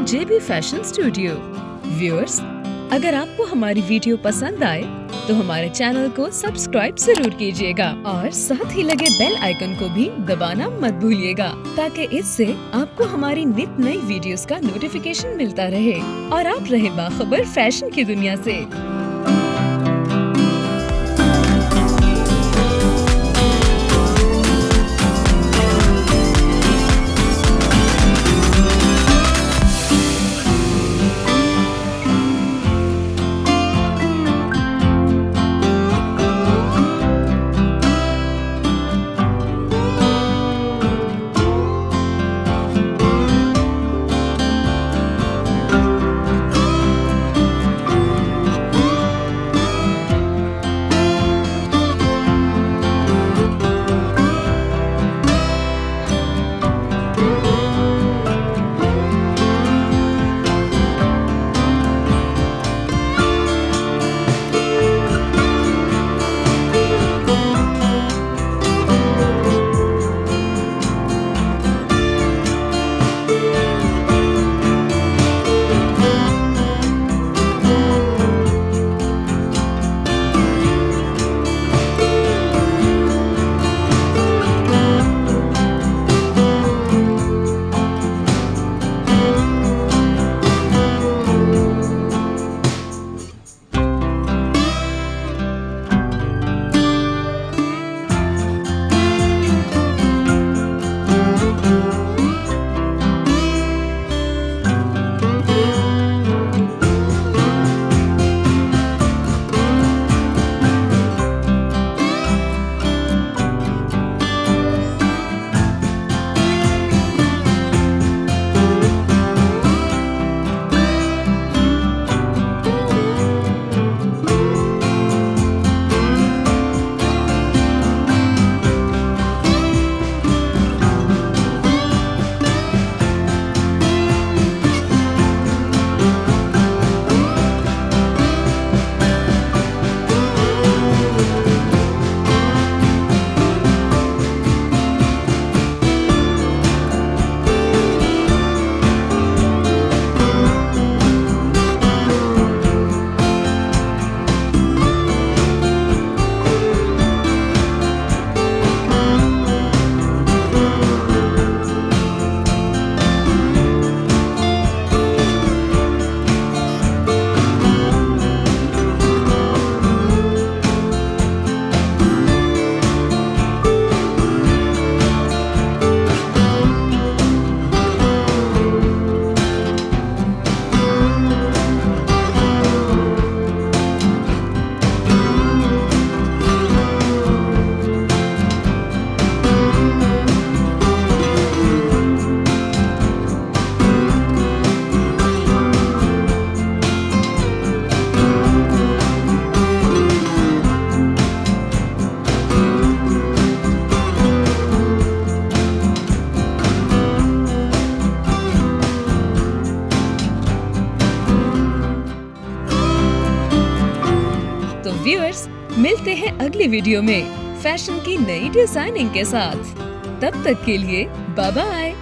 जेबी fashion studio. Viewers, अगर आपको हमारी वीडियो पसंद आए तो हमारे चैनल को सब्सक्राइब जरूर कीजिएगा और साथ ही लगे बेल आइकन को भी दबाना मत भूलिएगा, ताकि इससे आपको हमारी नित नई वीडियोस का नोटिफिकेशन मिलता रहे और आप रहे बाखबर फैशन की दुनिया से। तो व्यूअर्स, मिलते हैं अगली वीडियो में फैशन की नई डिजाइनिंग के साथ। तब तक के लिए बाय बाय।